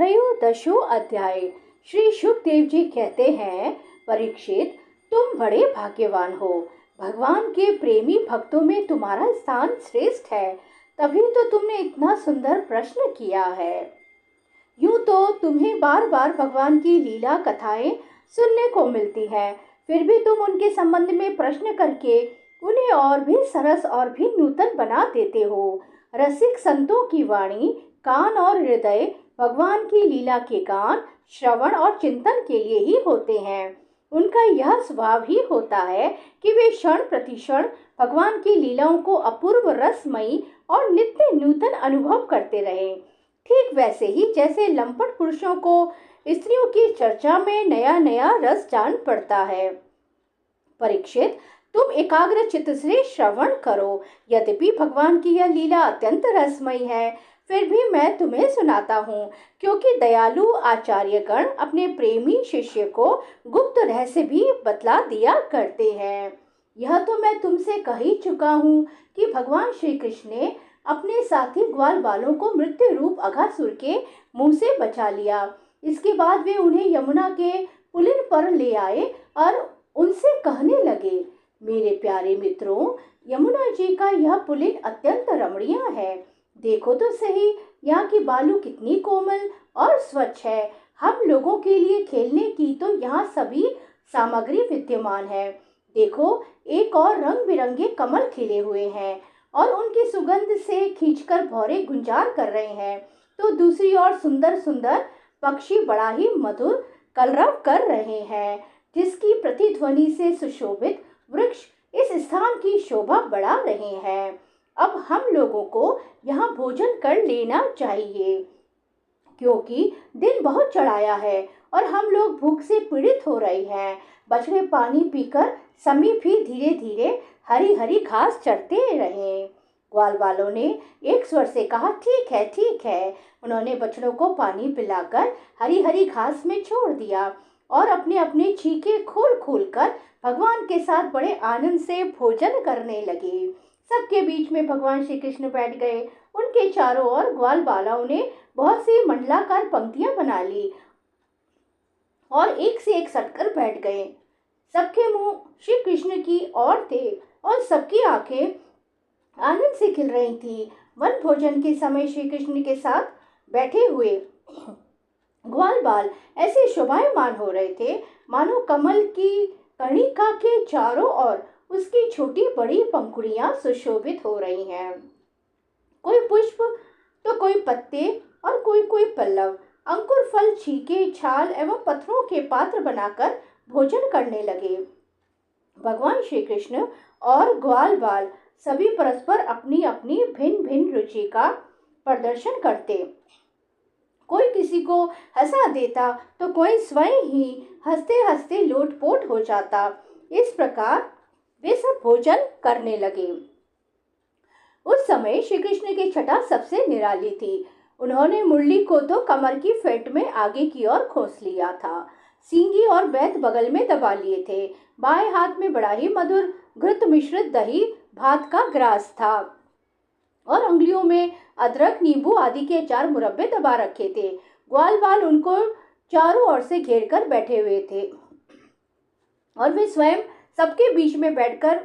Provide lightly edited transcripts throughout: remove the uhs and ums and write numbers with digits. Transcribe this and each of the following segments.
त्रयोदशो अध्याय। श्री सुखदेव जी कहते हैं, परीक्षित, तुम बड़े भाग्यवान हो। भगवान के प्रेमी भक्तों में तुम्हारा स्थान श्रेष्ठ है, तभी तो तुमने इतना सुंदर प्रश्न किया है। यूं तो तुम्हें बार बार भगवान की लीला कथाएं सुनने को मिलती हैं, फिर भी तुम उनके संबंध में प्रश्न करके उन्हें और भी सरस और भी नूतन बना देते हो। रसिक संतों की वाणी, कान और हृदय भगवान की लीला के गान, श्रवण और चिंतन के लिए ही होते हैं। उनका यह स्वभाव ही होता है कि वे क्षण प्रतिक्षण भगवान की लीलाओं को अपूर्व रसमयी और नित्य नूतन अनुभव करते रहे। ठीक वैसे ही जैसे लंपट पुरुषों को स्त्रियों की चर्चा में नया नया रस जान पड़ता है। परीक्षित, तुम एकाग्र चित्त से श्रवण करो। यद्यपि भगवान की यह लीला अत्यंत रसमयी है, फिर भी मैं तुम्हें सुनाता हूँ, क्योंकि दयालु आचार्यगण अपने प्रेमी शिष्य को गुप्त रहस्य भी बतला दिया करते हैं। यह तो मैं तुमसे कह ही चुका हूँ कि भगवान श्री कृष्ण ने अपने साथी ग्वाल बालों को मृत्यु रूप अघासुर के मुंह से बचा लिया। इसके बाद वे उन्हें यमुना के पुलिन पर ले आए और उनसे कहने लगे, मेरे प्यारे मित्रों, यमुना जी का यह पुलिन अत्यंत रमणीय है। देखो तो सही, यहाँ की बालू कितनी कोमल और स्वच्छ है। हम लोगों के लिए खेलने की तो यहाँ सभी सामग्री विद्यमान है। देखो, एक और रंग बिरंगे कमल खिले हुए हैं और उनकी सुगंध से खींचकर भौरे गुंजार कर रहे हैं, तो दूसरी ओर सुंदर सुंदर पक्षी बड़ा ही मधुर कलरव कर रहे हैं, जिसकी प्रतिध्वनि से सुशोभित वृक्ष इस स्थान की शोभा बढ़ा रहे हैं। अब हम लोगों को यहाँ भोजन कर लेना चाहिए, क्योंकि दिन बहुत चढ़ाया है और हम लोग भूख से पीड़ित हो रहे हैं। बछड़े पानी पीकर समीप ही धीरे धीरे हरी हरी घास चरते रहे। ग्वाल वालों ने एक स्वर से कहा, ठीक है ठीक है। उन्होंने बछड़ों को पानी पिलाकर हरी हरी घास में छोड़ दिया और अपने अपने छीके खोल खोल कर भगवान के साथ बड़े आनंद से भोजन करने लगे। सबके बीच में भगवान श्री कृष्ण बैठ गए। उनके चारों ओर ग्वाल बालाओं ने बहुत सी मंडलाकार पंक्तियां बना ली और एक से एक सटकर बैठ गए। सबके मुंह श्री कृष्ण की ओर थे और सबकी आंखें आनंद से खिल रही थी। वन भोजन के समय श्री कृष्ण के साथ बैठे हुए ग्वाल बाल ऐसे शोभायमान हो रहे थे, मानो कमल की कर्णिका के चारों ओर उसकी छोटी बड़ी पंखुड़ियां सुशोभित हो रही हैं। कोई पुष्प तो कोई पत्ते और कोई कोई पल्लव, अंकुर, फल, छीके, छाल एवं पत्थरों के पात्र बनाकर भोजन करने लगे। भगवान श्री कृष्ण और ग्वाल बाल सभी परस्पर अपनी अपनी भिन्न भिन्न रुचि का प्रदर्शन करते। कोई किसी को हंसा देता तो कोई स्वयं ही हंसते हंसते लोटपोट हो जाता। इस प्रकार वे सब भोजन करने लगे। उस समय श्री कृष्ण की छटा सबसे निराली थी। उन्होंने मुरली को तो कमर की फेंट में आगे की ओर खोस लिया था। सींगी और बैत बगल में दबा लिए थे। बाएं हाथ में बड़ा ही मधुर घृत मिश्रित दही भात का ग्रास था और उंगलियों में अदरक, नींबू आदि के 4 मुरब्बे दबा रखे थे। ग्वाल बाल उनको चारों ओर से घेर कर बैठे हुए थे और वे स्वयं सबके बीच में बैठकर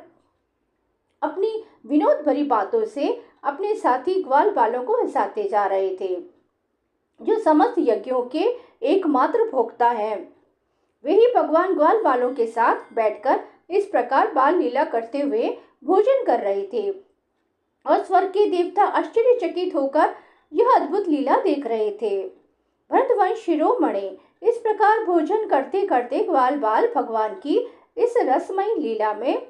अपनी विनोद भरी बातों से अपने साथी ग्वाल बालों को हंसाते जा रहे थे, जो समस्त यज्ञों के एकमात्र भोक्ता हैं। वे ही भगवान ग्वाल बालों के साथ बैठकर इस प्रकार बाल लीला करते हुए भोजन कर रहे थे और स्वर्ग के देवता आश्चर्यचकित होकर यह अद्भुत लीला देख रहे थे। भरतवंश शिरोमणि इस प्रकार भोजन करते करते ग्वाल बाल भगवान की इस रसमयी लीला में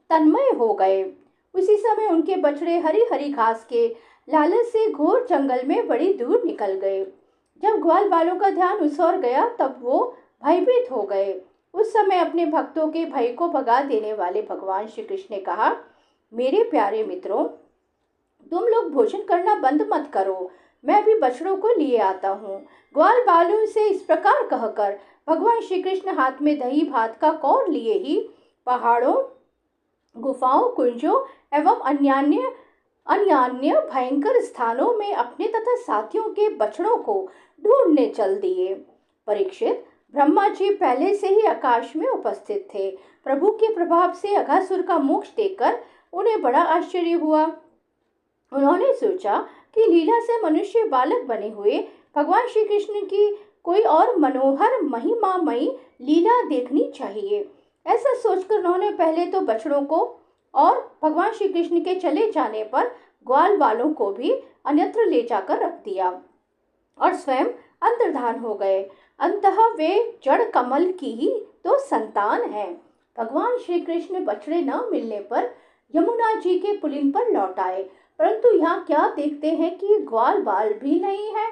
तन्मय हो गए। उसी समय उनके बछड़े हरी हरी घास के लालच से घोर जंगल में बड़ी दूर निकल गए। जब ग्वाल बालों का ध्यान उस ओर गया, तब वो भयभीत हो गए। उस समय अपने भक्तों के भय को भगा देने वाले भगवान श्री कृष्ण ने कहा, मेरे प्यारे मित्रों, तुम लोग भोजन करना बंद मत करो, मैं अभी बछड़ों को लिए आता हूँ। ग्वाल बालों से इस प्रकार कहकर भगवान श्री कृष्ण हाथ में दही भात का कौर लिए ही पहाड़ों, गुफाओं, कुंजों एवं अन्यान्य भयंकर स्थानों में अपने तथा साथियों के बछड़ों को ढूंढने चल दिए। परीक्षित, ब्रह्मा जी पहले से ही आकाश में उपस्थित थे। प्रभु के प्रभाव से अघासुर का मोक्ष देखकर उन्हें बड़ा आश्चर्य हुआ। उन्होंने सोचा कि लीला से मनुष्य बालक बने हुए भगवान श्री कृष्ण की कोई और मनोहर महिमामयी लीला देखनी चाहिए। ऐसा सोचकर उन्होंने पहले तो बछड़ों को और भगवान श्री कृष्ण के चले जाने पर ग्वाल वालों को भी अन्यत्र ले जाकर रख दिया और स्वयं अंतर्धान हो गए। अंततः वे जड़ कमल की ही तो संतान हैं। भगवान श्री कृष्ण बछड़े न मिलने पर यमुना जी के पुलिन पर लौट आए, परंतु यहाँ क्या देखते हैं कि ग्वाल बाल भी नहीं है।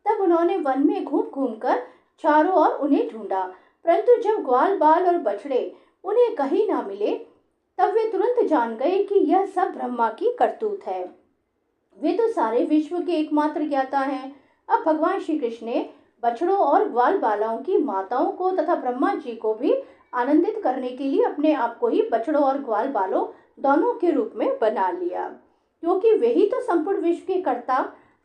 तब उन्होंने वन में घूम घूम कर चारों ओर उन्हें ढूंढा, परंतु जब ग्वाल बाल और बछड़े उन्हें कहीं ना मिले, तब वे तुरंत जान गए कि यह सब ब्रह्मा की करतूत है। वे तो सारे विश्व के एकमात्र ज्ञाता हैं। अब भगवान श्री कृष्ण ने बछड़ों और ग्वाल बालाओं की माताओं को तथा ब्रह्मा जी को भी आनंदित करने के लिए अपने आप को ही बछड़ों और ग्वाल बालों दोनों के रूप में बना लिया, क्योंकि वे ही तो संपूर्ण विश्व के कर्ता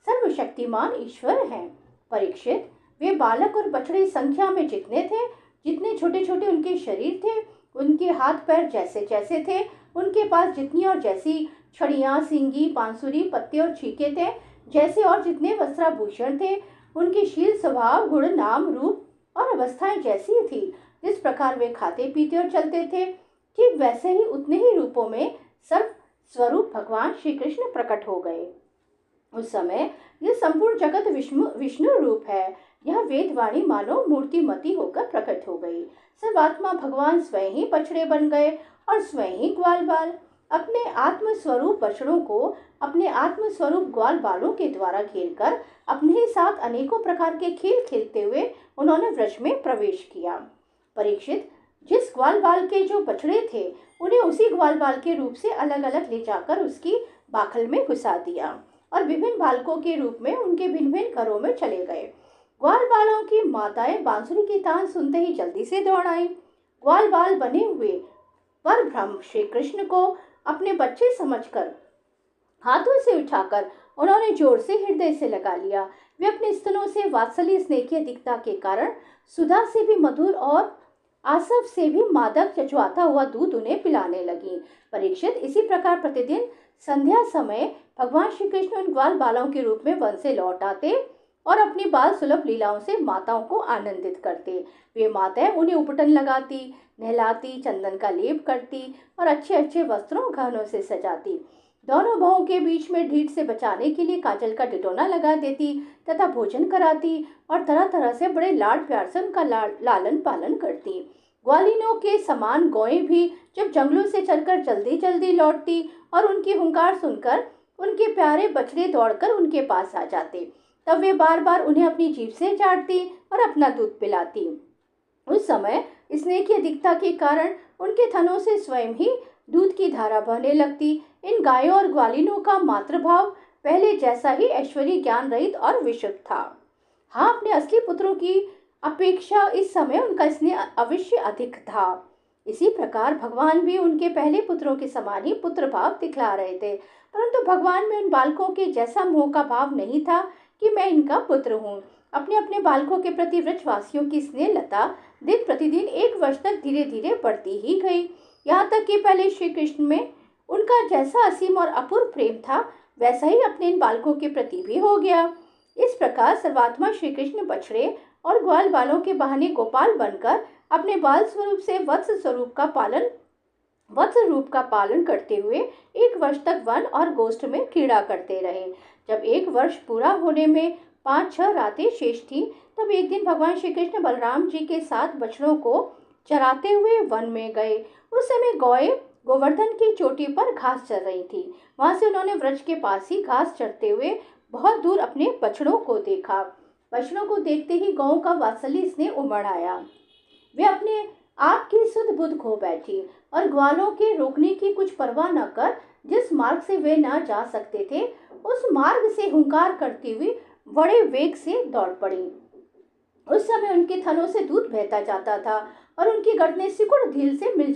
सर्वशक्तिमान ईश्वर हैं। परीक्षित, वे बालक और बछड़े संख्या में जितने थे, जितने छोटे छोटे उनके शरीर थे, उनके हाथ पैर जैसे जैसे थे, उनके पास जितनी और जैसी छड़ियाँ, सींगी, बांसुरी, पत्ते और छीके थे, जैसे और जितने वस्त्राभूषण थे, उनके शील, स्वभाव, गुण, नाम, रूप और अवस्थाएं जैसी थी। जिस प्रकार वे खाते पीते और चलते थे, ठीक वैसे ही उतने ही रूपों में सर्व स्वरूप भगवान श्री कृष्ण प्रकट हो गए। उस समय यह संपूर्ण जगत विष्णु रूप है। यह वेदवाणी मानो मूर्तिमती होकर प्रकट हो गई। सर्वात्मा भगवान स्वयं ही बछड़े बन गए और स्वयं ही ग्वाल बाल। अपने आत्म स्वरूप बछड़ों को अपने आत्म स्वरूप ग्वाल बालों के द्वारा घेरकर अपने ही साथ अनेकों प्रकार के खेल खेलते हुए उन्होंने व्रज में प्रवेश किया। परीक्षित, जिस ग्वाल बाल के जो बछड़े थे, उन्हें उसी ग्वाल बाल के रूप से अलग अलग ले जाकर उसकी बाखल में घुसा दिया और विभिन्न बालकों के रूप में उनके भिन्न भिन्न घरों में चले गए। ग्वाल बालों की माताएं बांसुरी की तान सुनते ही जल्दी से दौड़ आई। ग्वाल बाल बने हुए पर ब्रह्म श्री कृष्ण को अपने बच्चे समझकर हाथों से उठाकर उन्होंने जोर से हृदय से लगा लिया। वे अपने स्तनों से वात्सल्य स्नेह की अधिकता के कारण सुधा से भी मधुर और आसव से भी मादक चचवाता हुआ दूध उन्हें पिलाने लगी। परीक्षित, इसी प्रकार प्रतिदिन संध्या समय भगवान श्री कृष्ण उन ग्वाल बालों के रूप में वन से लौट आते और अपनी बाल सुलभ लीलाओं से माताओं को आनंदित करते। वे माताएं उन्हें उपटन लगाती, नहलाती, चंदन का लेप करती और अच्छे अच्छे वस्त्रों गहनों से सजाती। दोनों बहुओं के बीच में ढीठ से बचाने के लिए काजल का टिटोना लगा देती तथा भोजन कराती और तरह तरह से बड़े लाड प्यार से उनका लालन पालन करती। ग्वालिनों के समान गौएं भी जब जंगलों से चलकर जल्दी जल्दी लौटती और उनकी हुंकार सुनकर उनके प्यारे बछड़े दौड़कर उनके पास आ जाते, तब वे बार बार उन्हें अपनी जीभ से चाटती और अपना दूध पिलाती। उस समय स्नेह की अधिकता के कारण उनके थनों से स्वयं ही दूध की धारा बहने लगती। इन गायों और ग्वालिनों का मातृभाव पहले जैसा ही ऐश्वर्य, ज्ञान रहित और विशुद्ध था। हाँ, अपने असली पुत्रों की अपेक्षा इस समय उनका स्नेह अवश्य अधिक था। इसी प्रकार भगवान भी उनके पहले पुत्रों के समान ही पुत्र भाव दिखला रहे थे, परंतु भगवान में उन बालकों के जैसा मोह का भाव नहीं था कि मैं इनका पुत्र हूँ। अपने अपने बालकों के प्रति व्रजवासियों की स्नेह लता दिन प्रतिदिन 1 वर्ष तक धीरे धीरे बढ़ती ही गई, यहाँ तक कि पहले श्री कृष्ण में उनका जैसा असीम और अपूर्व प्रेम था, वैसा ही अपने इन बालकों के प्रति भी हो गया। इस प्रकार सर्वात्मा श्री कृष्ण बछड़े और ग्वाल बालों के बहाने गोपाल बनकर अपने बाल स्वरूप से वत्स रूप का पालन करते हुए 1 वर्ष तक वन और गोष्ठ में क्रीड़ा करते रहे। जब 1 वर्ष पूरा होने में 5-6 रातें शेष थी, तब एक दिन भगवान श्री कृष्ण बलराम जी के साथ बछड़ों को चराते हुए वन में गए। उस समय गौएं गोवर्धन की चोटी पर घास चर रही थी। वहां से उन्होंने व्रज के पास ही घास चरते हुए बहुत दूर अपने बछड़ों को देखा। बछड़ों को देखते ही गौओं का वात्सल्य स्नेह उमड़ आया। वे अपने आप की सुध बुध खो बैठी और ग्वालों के रोकने की कुछ परवाह न कर जिस मार्ग से वे न जा सकते थे, उस मार्ग से हुंकार करती हुई बड़े वेग से दौड़ पड़ी। उस समय उनके थनों से दूध बहता जाता था और उनकी गर्दनें सिकुड़कर ढील से मिल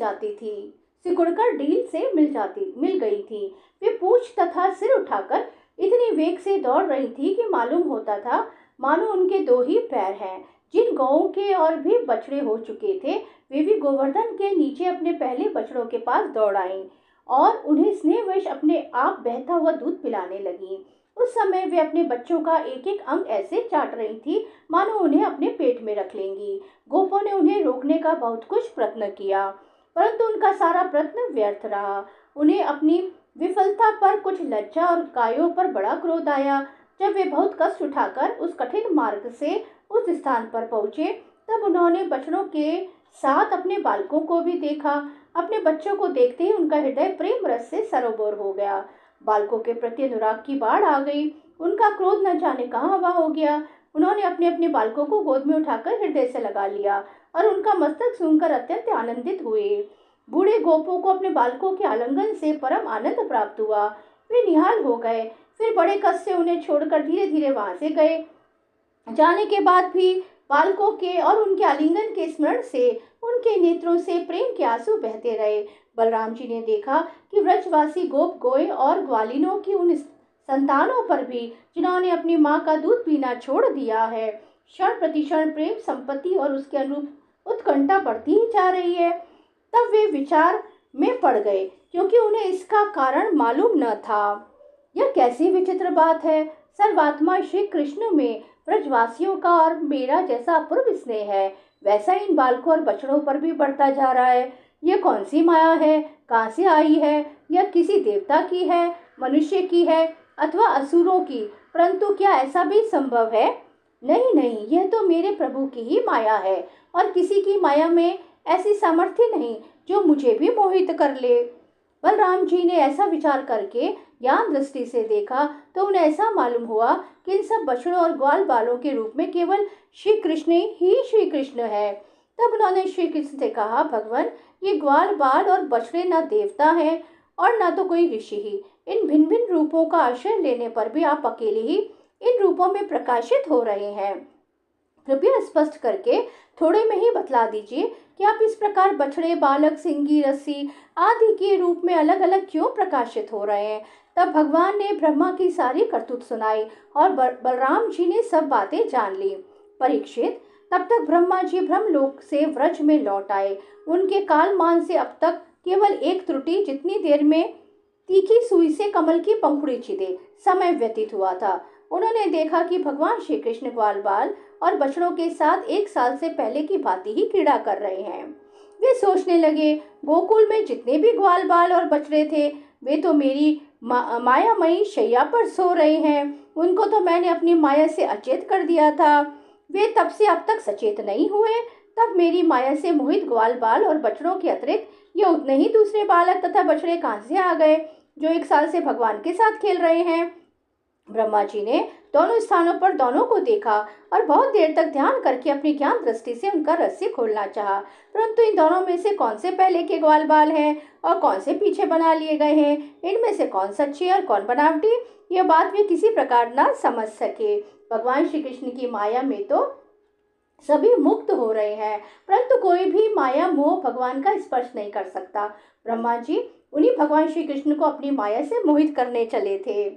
गई थी। वे पूंछ तथा सिर उठाकर इतनी वेग से दौड़ रही थी कि मालूम होता था मानो उनके दो ही पैर हैं। जिन गौओं के और भी बछड़े हो चुके थे, वे भी गोवर्धन के नीचे अपने पहले बछड़ों के पास दौड़ आईं और उन्हें स्नेहवश अपने आप बहता हुआ दूध पिलाने लगीं। उस समय वे अपने बच्चों का एक एक अंग ऐसे चाट रही थी मानो उन्हें अपने पेट में रख लेंगी। गोपों ने उन्हें रोकने का बहुत कुछ प्रयत्न किया, परंतु उनका सारा प्रयत्न व्यर्थ रहा। उन्हें अपनी विफलता पर कुछ लज्जा और गायों पर बड़ा क्रोध आया। जब वे बहुत कष्ट उठाकर उस कठिन मार्ग से उस स्थान पर पहुंचे, तब उन्होंने बछड़ों के साथ अपने बालकों को भी देखा। अपने बच्चों को देखते ही उनका हृदय प्रेम रस से सरोबोर हो गया। बालकों के प्रति अनुराग की बाढ़ आ गई। उनका क्रोध न जाने कहाँ हवा हो गया। उन्होंने अपने अपने बालकों को गोद में उठाकर हृदय से लगा लिया और उनका मस्तक सूंघकर अत्यंत आनंदित हुए। बूढ़े गोपों को अपने बालकों के आलिंगन से परम आनंद प्राप्त हुआ। वे निहाल हो गए। फिर बड़े कष्ट से उन्हें छोड़कर धीरे धीरे वहां से गए। जाने के बाद भी बालकों के और उनके आलिंगन के स्मरण से उनके नेत्रों से प्रेम के आंसू बहते रहे। बलराम जी ने देखा कि व्रजवासी गोप गोए और ग्वालिनों की उन संतानों पर भी, जिन्होंने अपनी माँ का दूध पीना छोड़ दिया है, क्षण प्रतिक्षण प्रेम संपत्ति और उसके अनुरूप उत्कंठा बढ़ती ही जा रही है। तब वे विचार में पड़ गए, क्योंकि उन्हें इसका कारण मालूम न था। यह कैसी विचित्र बात है। सर्वात्मा श्री कृष्ण में ब्रजवासियों का और मेरा जैसा अपूर्व स्नेह है, वैसा इन बालकों और बछड़ों पर भी बढ़ता जा रहा है। यह कौन सी माया है, कहाँ से आई है? यह किसी देवता की है, मनुष्य की है अथवा असुरों की? परंतु क्या ऐसा भी संभव है? नहीं नहीं, यह तो मेरे प्रभु की ही माया है और किसी की माया में ऐसी सामर्थ्य नहीं जो मुझे भी मोहित कर ले। बलराम जी ने ऐसा विचार करके ज्ञान दृष्टि से देखा तो उन्हें ऐसा मालूम हुआ कि इन सब बछड़ों और ग्वाल बालों के रूप में केवल श्री कृष्ण ही श्री कृष्ण है। तब उन्होंने श्री कृष्ण से कहा, भगवान, ये ग्वाल बाल और बछड़े न देवता हैं और न तो कोई ऋषि ही। इन भिन्न भिन्न रूपों का आश्रय लेने पर भी आप अकेले ही इन रूपों में प्रकाशित हो रहे हैं। कृपया स्पष्ट करके थोड़े में ही बतला दीजिए कि आप इस प्रकार बछड़े, बालक, सिंगी, रस्सी आदि के रूप में अलग अलग क्यों प्रकाशित हो रहे हैं। तब भगवान ने ब्रह्मा की सारी करतूत सुनाई और बलराम जी ने सब बातें जान ली। परीक्षित, तब तक ब्रह्मा जी ब्रह्मलोक से व्रज में लौट आए। उनके कालमान से अब तक केवल एक त्रुटि, जितनी देर में तीखी सुई से कमल की पंखुड़ी छिदे समय व्यतीत हुआ था। उन्होंने देखा कि भगवान श्री कृष्ण ग्वाल बाल और बछड़ों के साथ एक साल से पहले की भांति ही क्रीड़ा कर रहे हैं। वे सोचने लगे, गोकुल में जितने भी ग्वाल बाल और बछड़े थे, वे तो मेरी मायामयी शैया पर सो रहे हैं। उनको तो मैंने अपनी माया से अचेत कर दिया था। वे तब से अब तक सचेत नहीं हुए। तब मेरी माया से मोहित ग्वाल बाल और बछड़ों के अतिरिक्त ये उतने ही दूसरे बालक तथा बछड़े कहां से आ गए जो एक साल से भगवान के साथ खेल रहे हैं। ब्रह्मा जी ने दोनों स्थानों पर दोनों को देखा और बहुत देर तक ध्यान करके अपनी ज्ञान दृष्टि से उनका रहस्य खोलना चाहा, परंतु इन दोनों में से कौन से पहले के ग्वाल बाल हैं और कौन से पीछे बना लिए गए हैं, इनमें से कौन सच्ची और कौन बनावटी, यह बात वे किसी प्रकार न समझ सके। भगवान श्री कृष्ण की माया में तो सभी मुक्त हो रहे हैं, परंतु कोई भी माया मोह भगवान का स्पर्श नहीं कर सकता। ब्रह्मा जी उन्हीं भगवान श्री कृष्ण को अपनी माया से मोहित करने चले थे,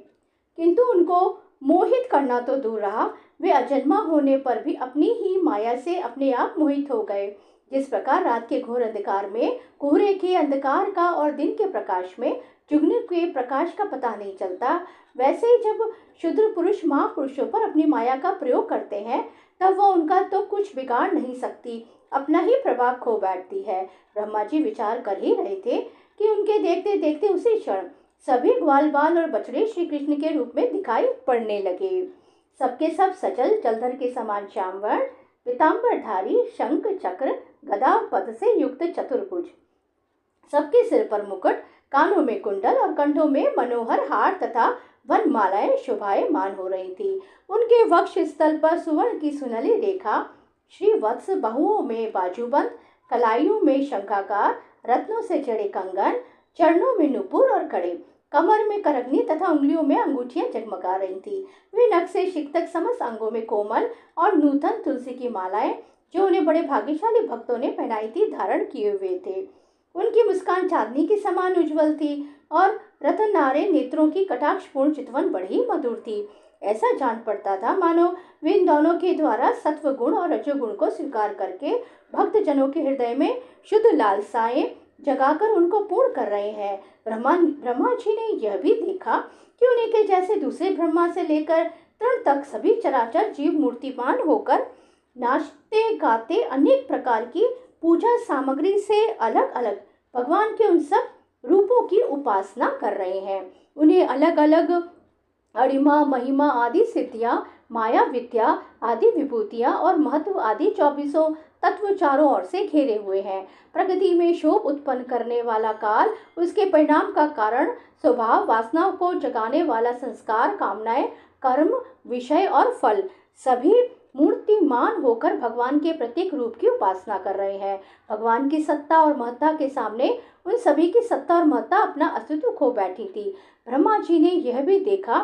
किंतु उनको मोहित करना तो दूर रहा, वे अजन्मा होने पर भी अपनी ही माया से अपने आप मोहित हो गए। जिस प्रकार रात के घोर अंधकार में कोहरे के अंधकार का और दिन के प्रकाश में जुगनू के प्रकाश का पता नहीं चलता, वैसे ही जब शूद्र पुरुष महापुरुषों पर अपनी माया का प्रयोग करते हैं, तब वह उनका तो कुछ बिगाड़ नहीं सकती, अपना ही प्रभाव खो बैठती है। ब्रह्मा जी विचार कर ही रहे थे कि उनके देखते देखते उसी क्षण सभी ग्वाल बाल और बछड़े श्री कृष्ण के रूप में दिखाई पड़ने लगे। सबके सब सचल जलधर के समान श्याम वर्ण, पीताम्बरधारी, शंख चक्र गदा पद से युक्त चतुर्भुज, सबके सिर पर मुकुट, कानों में कुंडल और कंठों में मनोहर हार तथा वनमालाएं शोभायमान हो रही थी। उनके वक्ष स्थल पर सुवर्ण की सुनहली रेखा, श्रीवत्स बाहुओं में बाजूबंद, कलाइयों में शंखाकार, रत्नों से जड़े कंगन, चरणों में नुपुर और कड़े, कमर में करगनी तथा उंगलियों में अंगूठियां जगमगा रही थी। वे नख से शिख तक समस्त अंगों में कोमल और नूतन तुलसी की मालाएं, जो उन्हें बड़े भाग्यशाली भक्तों ने पहनाई थी, धारण किए हुए थे। उनकी मुस्कान चांदनी के समान उज्जवल थी और रतनारे नेत्रों की कटाक्षपूर्ण चितवन बड़ी मधुर थी। ऐसा जान पड़ता था मानो वे इन दोनों के द्वारा सत्व गुण और रजोगुण को स्वीकार करके भक्त जनों के हृदय में शुद्ध लालसाएं जगाकर उनको पूर्ण कर रहे हैं। ब्रह्मा जी ने यह भी देखा कि उन्हीं के जैसे दूसरे ब्रह्मा से लेकर तृण तक सभी चराचर जीव मूर्तिमान होकर नाचते गाते अनेक प्रकार की पूजा सामग्री से अलग अलग भगवान के उन सब रूपों की उपासना कर रहे हैं। उन्हें अलग अलग अणिमा महिमा आदि सिद्धियां, माया विद्या आदि विभूतियां और महत्व आदि 24 तत्व चारों ओर से घेरे हुए हैं। प्रकृति में शोभ उत्पन्न करने वाला काल, उसके परिणाम का कारण, स्वभाव, वासनाओं को जगाने वाला संस्कार, कामनाएं, कर्म, विषय और फल, सभी मूर्तिमान होकर भगवान के प्रत्येक रूप की उपासना कर रहे हैं। भगवान की सत्ता और महत्ता के सामने उन सभी की सत्ता और महत्ता अपना अस्तित्व खो बैठी थी। ब्रह्मा जी ने यह भी देखा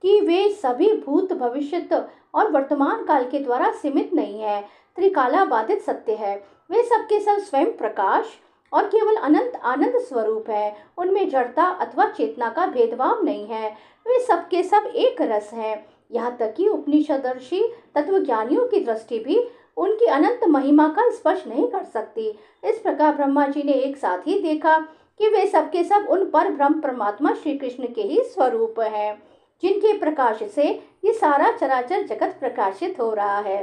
कि वे सभी भूत, भविष्यत और वर्तमान काल के द्वारा सीमित नहीं है, त्रिकाला बाधित सत्य है। वे सबके सब स्वयं प्रकाश और केवल अनंत आनंद स्वरूप है। उनमें जड़ता अथवा चेतना का भेदभाव नहीं है। वे सबके सब एक रस है। यहाँ तक कि उपनिषदर्शी तत्वज्ञानियों की दृष्टि भी उनकी अनंत महिमा का स्पर्श नहीं कर सकती। इस प्रकार ब्रह्मा जी ने एक साथ ही देखा कि वे सबके सब उन पर ब्रह्म परमात्मा श्री कृष्ण के ही स्वरूप हैं, जिनके प्रकाश से ये सारा चराचर जगत प्रकाशित हो रहा है।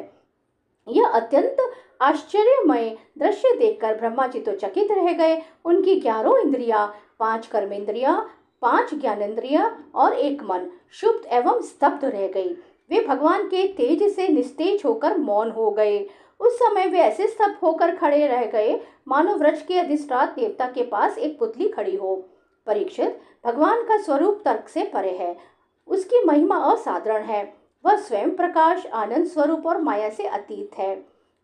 यह अत्यंत आश्चर्यमय दृश्य देखकर ब्रह्मा जी तो चकित रह गए। उनकी 11 इंद्रियां, 5 कर्मेंद्रियां, 5 ज्ञानेंद्रियां और 1 मन शुद्ध एवं स्तब्ध रह गई। वे भगवान के तेज से निस्तेज होकर मौन हो गए। उस समय वे ऐसे स्तब्ध होकर खड़े रह गए मानो वृक्ष के अधिष्ठाता देवता के पास एक पुतली खड़ी हो। परीक्षित, भगवान का स्वरूप तर्क से परे है। उसकी महिमा असाधारण है। वह स्वयं प्रकाश, आनंद स्वरूप और माया से अतीत है।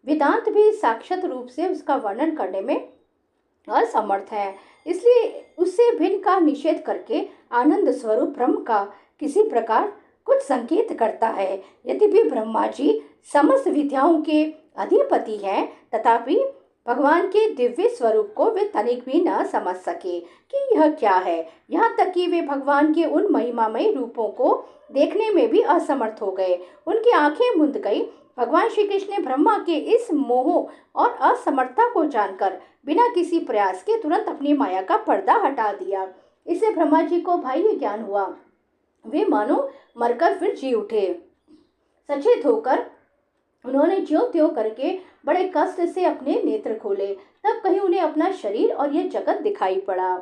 वेदांत भी साक्षात रूप से उसका वर्णन करने में असमर्थ है। इसलिए उससे भिन्न का निषेध करके आनंद स्वरूप ब्रह्म का किसी प्रकार कुछ संकेत करता है। यद्यपि ब्रह्मा जी समस्त विद्याओं के अधिपति हैं, तथापि भगवान के दिव्य स्वरूप को वे तनिक भी न समझ सके कि यह क्या है। यहाँ तक कि वे भगवान के उन महिमामय रूपों को देखने में भी असमर्थ हो गए। उनकी आंखें मुंद गई। भगवान श्री कृष्ण ने ब्रह्मा के इस मोह और असमर्थता को जानकर बिना किसी प्रयास के तुरंत अपनी माया का पर्दा हटा दिया। इससे ब्रह्मा जी को बाह्य ज्ञान हुआ। वे मानो मरकर फिर जी उठे। सचेत होकर उन्होंने ज्यों त्यों करके बड़े कष्ट से अपने नेत्र खोले। तब कहीं उन्हें अपना शरीर और यह जगत दिखाई पड़ा।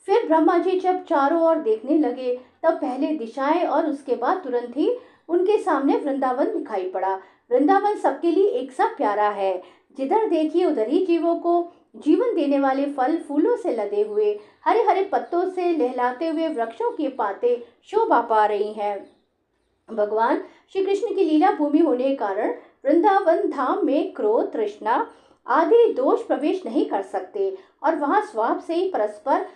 फिर ब्रह्मा जी जब चारों ओर देखने लगे, तब पहले दिशाएं और उसके बाद तुरंत ही उनके सामने वृंदावन दिखाई पड़ा। वृंदावन सबके लिए एक सा प्यारा है। जिधर देखिए उधर ही जीवों को जीवन देने वाले फल फूलों से लदे हुए, हरे हरे पत्तों से लहलाते हुए वृक्षों की पातें शोभा पा रही हैं। भगवान श्री कृष्ण की लीला भूमि होने के कारण वृंदावन धाम में क्रोध, तृष्णा आदि दोष प्रवेश नहीं कर सकते और वहां स्वभाव से ही परस्पर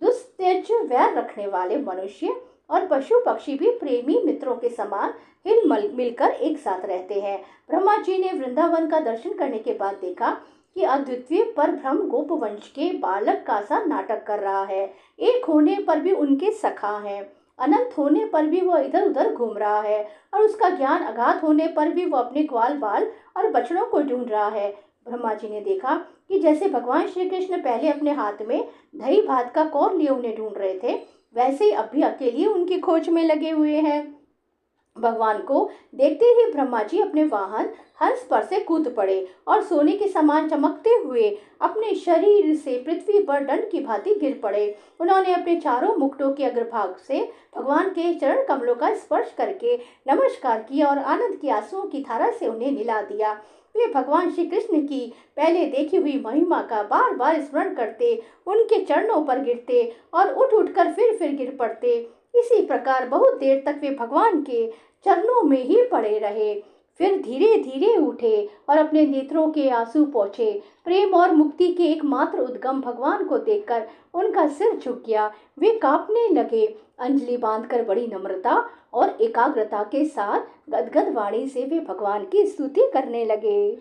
दुस्तेज वैर रखने वाले मनुष्य और पशु पक्षी भी प्रेमी मित्रों के समान हिल मिलकर एक साथ रहते हैं। ब्रह्मा जी ने वृंदावन का दर्शन करने के बाद देखा कि अद्वितीय पर ब्रह्म गोप वंश के बालक का सा नाटक कर रहा है। एक होने पर भी उनके सखा हैं, अनंत होने पर भी वह इधर उधर घूम रहा है और उसका ज्ञान अगाध होने पर भी वह अपने ग्वाल बाल और बछड़ों को ढूंढ रहा है। ब्रह्मा जी ने देखा कि जैसे भगवान श्री कृष्ण पहले अपने हाथ में दही भात का कौर लिए उन्हें ढूंढ रहे थे, वैसे ही अब भी अकेले उनकी खोज में लगे हुए हैं। भगवान को देखते ही ब्रह्मा जी अपने वाहन हंस पर से कूद पड़े और सोने के समान चमकते हुए अपने शरीर से पृथ्वी पर दंड की भांति गिर पड़े। उन्होंने अपने चारों मुकुटों के अग्रभाग से भगवान के चरण कमलों का स्पर्श करके नमस्कार किया और आनंद की आंसुओं की धारा से उन्हें निला दिया। वे भगवान श्री कृष्ण की पहले देखी हुई महिमा का बार बार स्मरण करते, उनके चरणों पर गिरते और उठ उठकर फिर गिर पड़ते। इसी प्रकार बहुत देर तक वे भगवान के चरणों में ही पड़े रहे। फिर धीरे धीरे उठे और अपने नेत्रों के आंसू पोंछे। प्रेम और मुक्ति के एकमात्र उद्गम भगवान को देखकर उनका सिर झुक गया। वे कांपने लगे। अंजलि बांधकर बड़ी नम्रता और एकाग्रता के साथ गदगद वाणी से वे भगवान की स्तुति करने लगे।